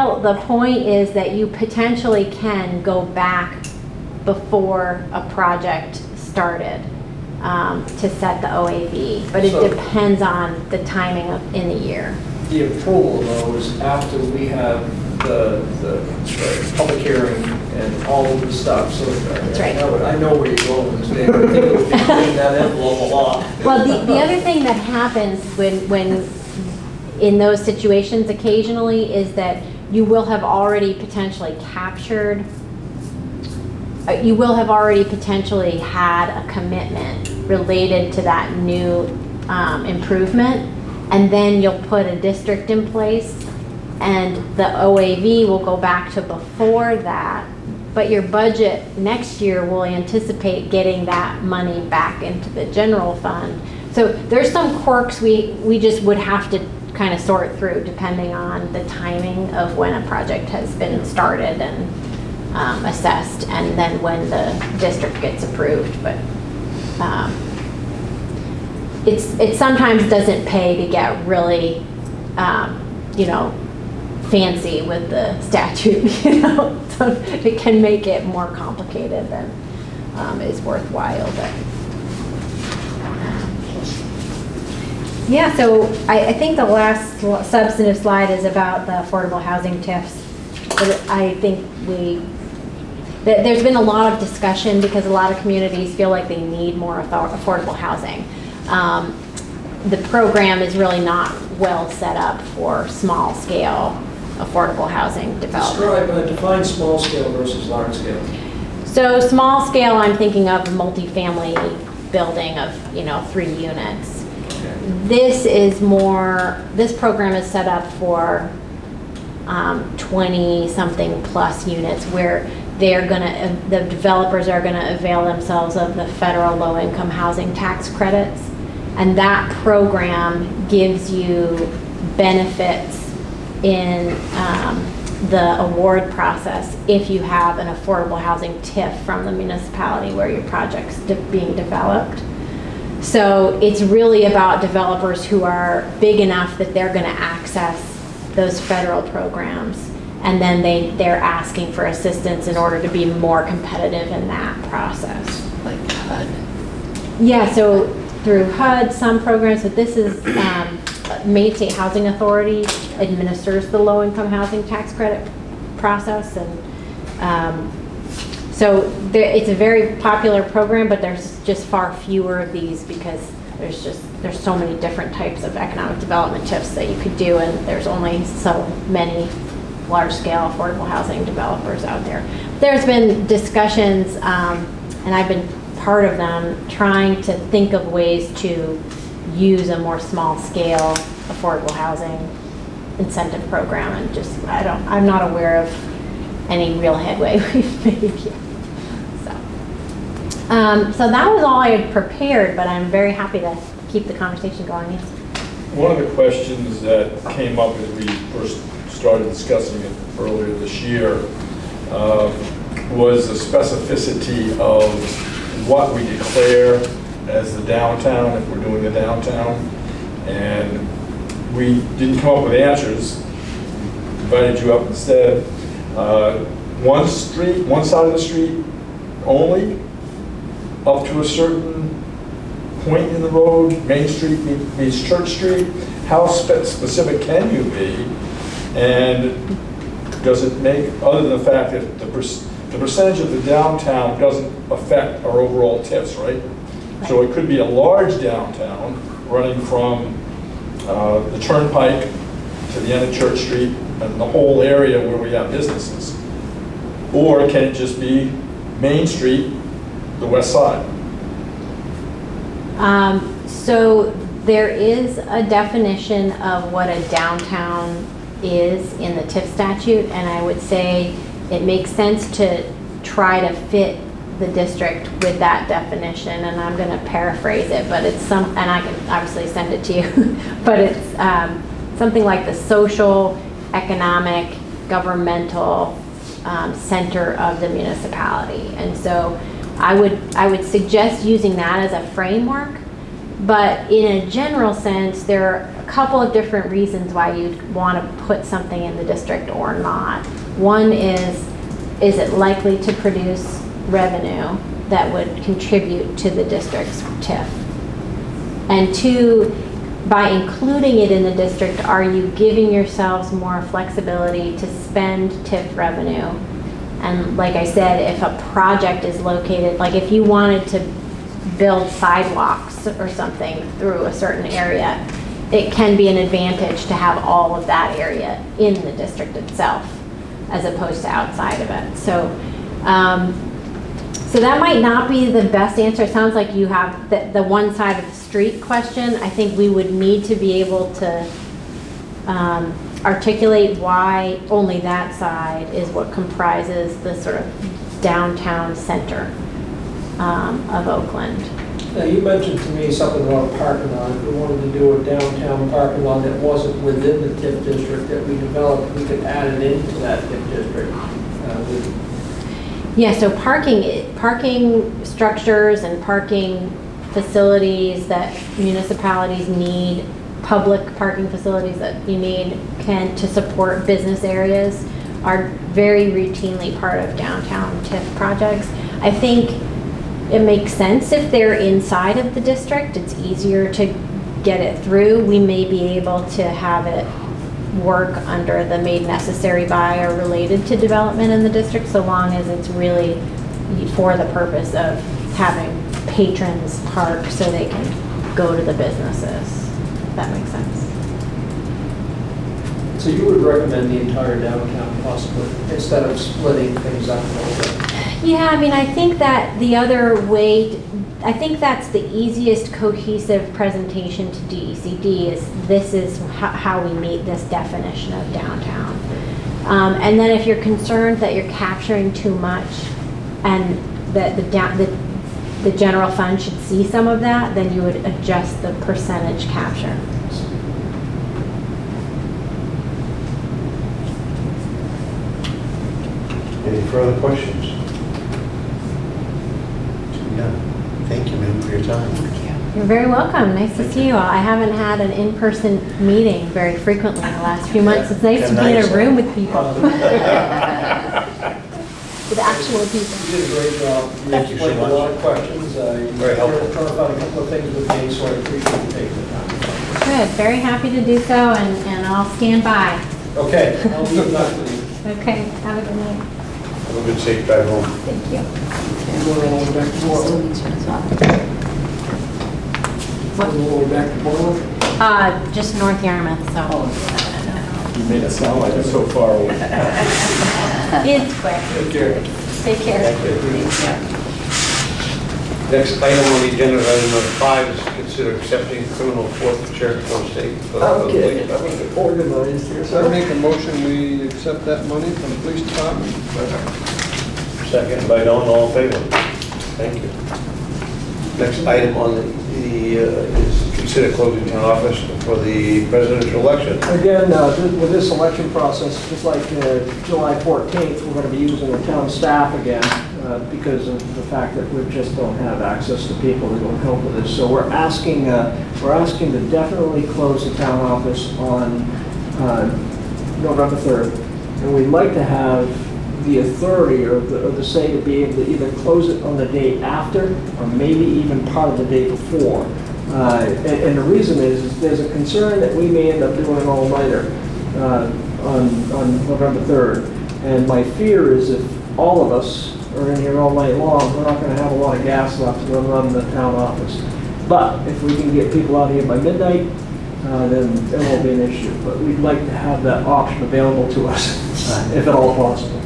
The point is that you potentially can go back before a project started to set the OAV, but it depends on the timing in the year. The approval, though, is after we have the public hearing and all of the stuff, so That's right. I know where you're going with this. I think it would be in that envelope a lot. Well, the other thing that happens when in those situations occasionally is that you will have already potentially captured, you will have already potentially had a commitment related to that new improvement, and then you'll put a district in place, and the OAV will go back to before that, but your budget next year will anticipate getting that money back into the general fund. So there's some quirks we just would have to kind of sort through depending on the timing of when a project has been started and assessed, and then when the district gets approved. But it sometimes doesn't pay to get really, fancy with the statute, so it can make it more complicated than is worthwhile. But yeah, so I think the last substantive slide is about the affordable housing TIFs. I think there's been a lot of discussion because a lot of communities feel like they need more affordable housing. The program is really not well set up for small scale affordable housing development. Define small scale versus large scale. So small scale, I'm thinking of a multifamily building of 3 units. This program is set up for 20 something plus units where the developers are gonna avail themselves of the federal low-income housing tax credits, and that program gives you benefits in the award process if you have an affordable housing TIF from the municipality where your project's being developed. So it's really about developers who are big enough that they're going to access those federal programs, and then they're asking for assistance in order to be more competitive in that process. Like HUD? Yeah, so through HUD, some programs, but this is Maine State Housing Authority administers the low-income housing tax credit process, and so it's a very popular program, but there's just far fewer of these because there's so many different types of economic development TIFs that you could do, and there's only so many large-scale affordable housing developers out there. There's been discussions, and I've been part of them, trying to think of ways to use a more small-scale affordable housing incentive program, and I'm not aware of any real headway we've made yet. So that was all I had prepared, but I'm very happy to keep the conversation going. Yes. One of the questions that came up as we first started discussing it earlier this year was the specificity of what we declare as the downtown, if we're doing the downtown. And we didn't come up with answers. Invited you up instead. One side of the street only, up to a certain point in the road, Main Street meets Church Street. How specific can you be? And does it make, other than the fact that the percentage of the downtown doesn't affect our overall TIFs, right? So it could be a large downtown running from the Turnpike to the end of Church Street and the whole area where we have businesses. Or can it just be Main Street, the west side? So there is a definition of what a downtown is in the TIF statute, and I would say it makes sense to try to fit the district with that definition, and I'm going to paraphrase it, but it's and I can obviously send it to you, but it's something like the social, economic, governmental center of the municipality. And so I would suggest using that as a framework, but in a general sense, there are a couple of different reasons why you'd want to put something in the district or not. One is it likely to produce revenue that would contribute to the district's TIF? And two, by including it in the district, are you giving yourselves more flexibility to spend TIF revenue? And like I said, if a project is located, like if you wanted to build sidewalks or something through a certain area, it can be an advantage to have all of that area in the district itself as opposed to outside of it. So, so that might not be the best answer. It sounds like you have the one side of the street question. I think we would need to be able to articulate why only that side is what comprises the sort of downtown center of Oakland. Now, you mentioned to me something about a parking lot. If we wanted to do a downtown parking lot that wasn't within the TIF district that we developed, we could add it into that TIF district. Yeah, so parking structures and parking facilities that municipalities need, public parking facilities that you need to support business areas are very routinely part of downtown TIF projects. I think it makes sense if they're inside of the district. It's easier to get it through. We may be able to have it work under the made necessary by or related to development in the district, so long as it's really for the purpose of having patrons park so they can go to the businesses. If that makes sense. So you would recommend the entire downtown possibly, instead of splitting things up a little bit? Yeah, I mean, I think that the other way, I think that's the easiest cohesive presentation to DECD is this is how we meet this definition of downtown. And then if you're concerned that you're capturing too much and that the general fund should see some of that, then you would adjust the percentage capture. Any further questions? Yeah. Thank you, ma'am, for your time. You're very welcome. Nice to see you all. I haven't had an in-person meeting very frequently in the last few months. It's nice to be in a room with people. With actual people. You did a great job. Thank you so explained much. a lot of questions. Very helpful. You clarified a couple of things with me, so I appreciate you taking the time. Good. Very happy to do so, and I'll stand by. Okay, I'll leave that with you. Okay. Have a good night. Have a good safe drive home. Thank you. You going all the way back to Portland? What? Going all the way back to Portland? Just North Yarmouth, so. You made it sound like it's so far away. It's quick. Take care. Take care. Next item on the agenda, item number 5, is to consider accepting criminal forfeiture from state. Okay, that was organized here, I sir. make a motion, we accept that money from the police department. Second by Don, all in favor? Thank you. Next item on the is consider closing town office for the presidential election. Again, with this election process, just like July 14th, we're going to be using the town staff again because of the fact that we just don't have access to people who don't help with this. So we're asking to definitely close the town office on November 3rd. And we'd like to have the authority or the say to be able to either close it on the day after or maybe even part of the day before. And the reason is there's a concern that we may end up doing an all-nighter on November 3rd. And my fear is if all of us are in here all night long, we're not going to have a lot of gas left to run the town office. But if we can get people out here by midnight, then it won't be an issue. But we'd like to have that option available to us, if at all possible.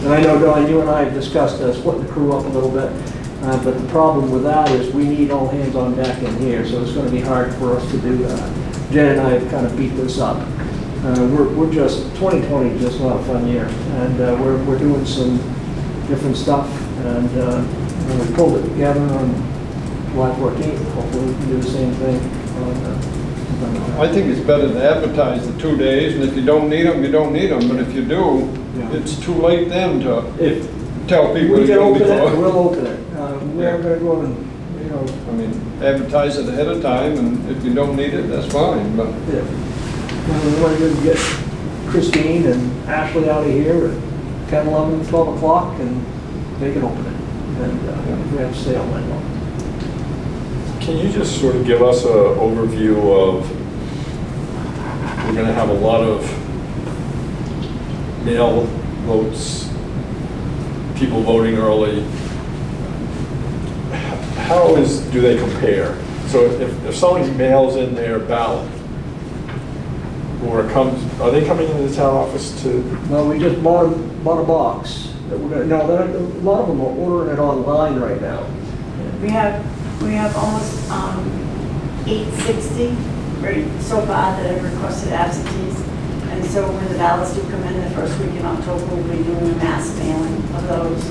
And I know, Don, you and I have discussed splitting the crew up a little bit, but the problem with that is we need all hands on deck in here, so it's going to be hard for us to do that. Jen and I have kind of beat this up. We're just, 2020 is just not a fun year, and we're doing some different stuff, and when we pulled it together on July 14th, hopefully we can do the same thing on I think it's better to advertise the 2 days, and if you don't need them, you don't need them, but if you do, it's too late then to if tell people we it's can going to open be it, closed. we'll open it. We're going to go and, know, I mean, advertise it ahead of time, and if you don't need it, that's fine, but yeah. We want to get Christine and Ashley out of here at 10, 11, 12 o'clock, and they can open it. And we have to stay all night long. Can you just sort of give us an overview of, we're going to have a lot of mail votes, people voting early. Do they compare? So if somebody mails in their ballot, or are they coming into the town office to? Well, we just bought a box that we're gonna, no, a lot of them are ordering it online right now. We have almost 860 right so far that have requested absentees. And so when the ballots do come in the first week in October, we'll be doing a mass mailing of those.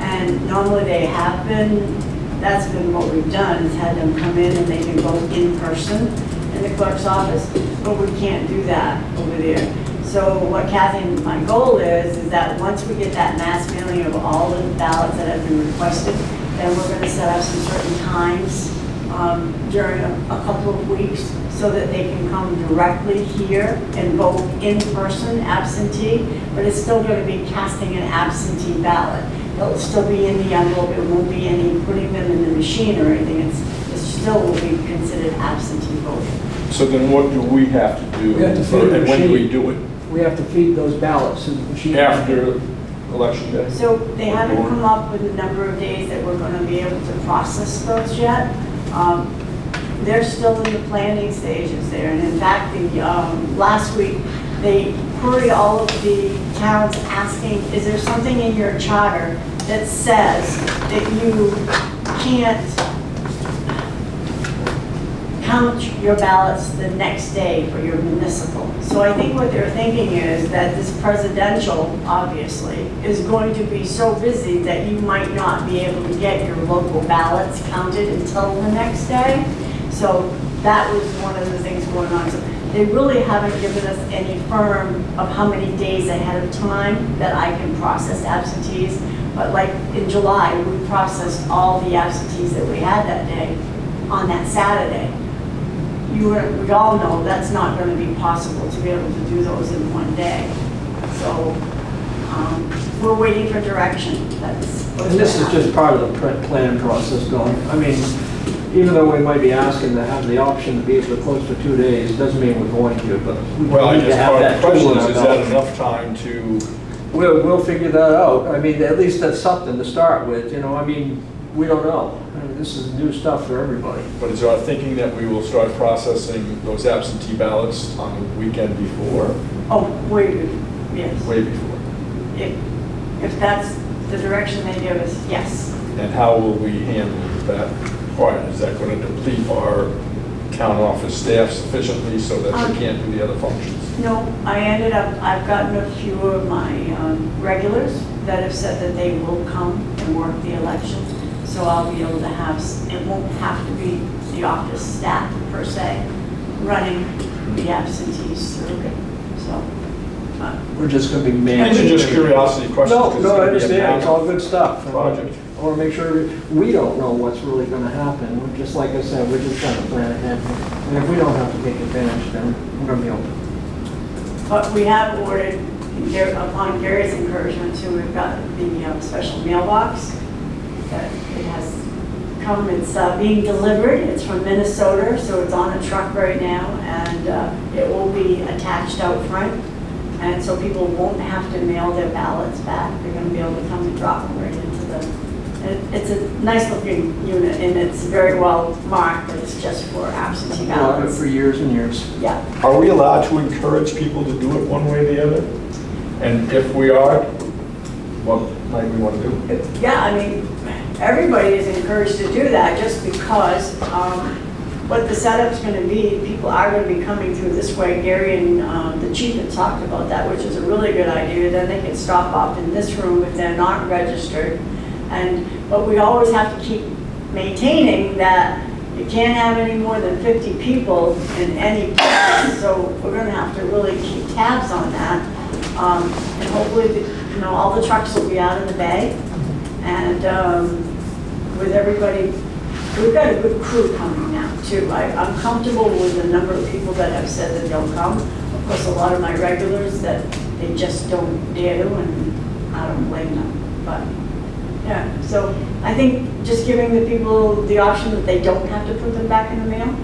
And normally they have been, that's been what we've done, is had them come in and they can vote in person in the clerk's office, but we can't do that over there. So what Kathy and my goal is that once we get that mass mailing of all the ballots that have been requested, then we're going to set up some certain times during a couple of weeks so that they can come directly here and vote in person, absentee, but it's still going to be casting an absentee ballot. It'll still be in the envelope, it won't be any putting them in the machine or anything, it still will be considered absentee voting. So then what do we have to do? We have to feed the And when do we machine. do it? We have to feed those ballots to the machine. After election day? So they haven't come up with a number of days that we're going to be able to process those yet. They're still in the planning stages there, and in fact, last week, they queried all of the towns asking, is there something in your charter that says that you can't count your ballots the next day for your municipal? So I think what they're thinking is that this presidential, obviously, is going to be so busy that you might not be able to get your local ballots counted until the next day. So that was one of the things going on. So they really haven't given us any firm of how many days ahead of time that I can process absentees. But like in July, we processed all the absentees that we had that day on that Saturday. We all know that's not going to be possible to be able to do those in one day. So we're waiting for direction. That's what's And this is gonna happen. just part of the planning process going. I mean, even though we might be asking to have the option to be able to close for 2 days, doesn't mean we're going to, but we Well, I need to guess have part of that the question tool in is our that belt. enough time to, We'll figure that out. I mean, at least that's something to start with, you know, I mean, we don't know. I mean, this is new stuff for everybody. but is our thinking that we will start processing those absentee ballots on the weekend before, Oh, wait, yes. way before? If that's the direction they give us, yes. And how will we handle that part? Is that going to deplete our town office staff sufficiently so that they can't do the other functions? No, I've gotten a few of my regulars that have said that they will come and work the election. So I'll be able to have, it won't have to be the office staff per se running the absentees through it. So, We're just gonna be These managing. are just curiosity questions. No, 'cause no, I it's gonna be a understand, it's all massive good stuff. project. I wanna make sure, we don't know what's really gonna happen. We're just, like I said, we're just trying to plan ahead. And if we don't have to take advantage, then we're gonna be open. but we have ordered, upon Gary's encouragement too, we've got the special mailbox. That it has come, it's being delivered, it's from Minnesota, so it's on a truck right now, and it will be attached out front, and so people won't have to mail their ballots back, they're gonna be able to come and drop them right into it's a nice looking unit, and it's very well marked, but it's just for absentee We've had it ballots. for years and years. Yeah, Are we allowed to encourage people to do it one way or the other? And if we are, what might we want to do? yeah, I mean, everybody is encouraged to do that, just because what the setup's gonna be, people are gonna be coming through this way. Gary and the chief had talked about that, which is a really good idea. Then they can stop off in this room if they're not registered. But we always have to keep maintaining that you can't have any more than 50 people in any place. So we're gonna have to really keep tabs on that. And hopefully, all the trucks will be out in the bay. And with everybody we've got a good crew coming now too. I'm comfortable with the number of people that have said that they'll come. Of course, a lot of my regulars that they just don't dare to, and I don't blame them. But yeah, so I think just giving the people the option that they don't have to put them back in the mail,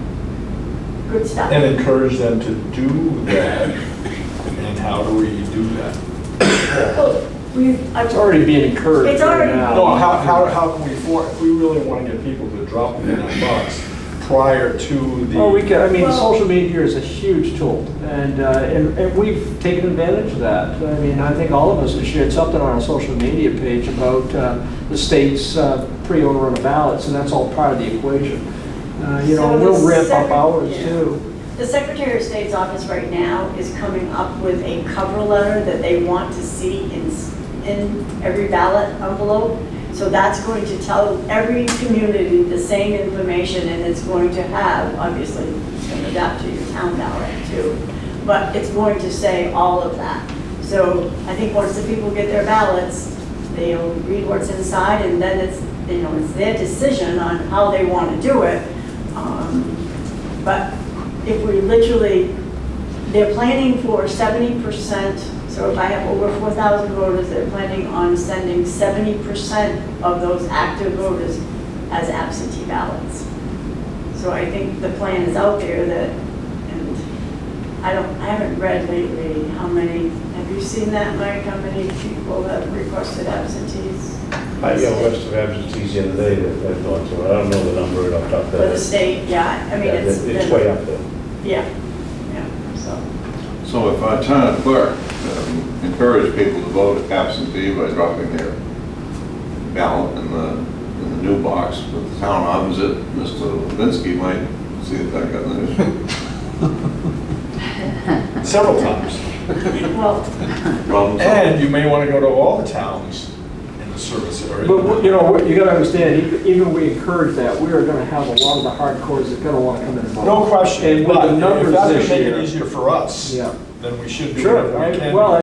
good stuff. And encourage them to do that. And how do we do that? Well, It's already being encouraged It's already right now. No, how can we, if we really want to get people to drop the $9 prior to the. Well, we can, I mean, Well- social media is a huge tool, and we've taken advantage of that. I mean, I think all of us have shared something on our social media page about the state's pre-order on the ballots, and that's all part of the equation. You know, So we'll the ramp up second- ours yeah. too. The Secretary of State's office right now is coming up with a cover letter that they want to see in every ballot envelope. So that's going to tell every community the same information, and it's going to have, obviously, it's going to adapt to your town ballot too, but it's going to say all of that. So I think once the people get their ballots, they'll read what's inside, and then it's, you know, it's their decision on how they want to do it. But if we literally, they're planning for 70%, so if I have over 4,000 voters, they're planning on sending 70% of those active voters as absentee ballots. So I think the plan is out there that, and I haven't read lately how many, have you seen that, Mike? How many people have requested absentees? I got a list of absentees the other day that I've gone through. I don't know the number off the top of For the the head. state, yeah, I mean, Yeah, it's. It's way up there. Yeah, so. So if our town clerk encouraged people to vote absentee by dropping their ballot in the new box, but the town opposite, Mr. Levinsky might see if that got in the news. Several times. Well, Problem solved. And you may want to go to all the towns in the service area. But, you know, you gotta understand, even we encourage that, we are gonna have a lot of the hardcores that are gonna wanna come in and vote. No question, And with but the if numbers that's this going to make year. it easier for us, Yeah. then we should do Sure, whatever we can. well,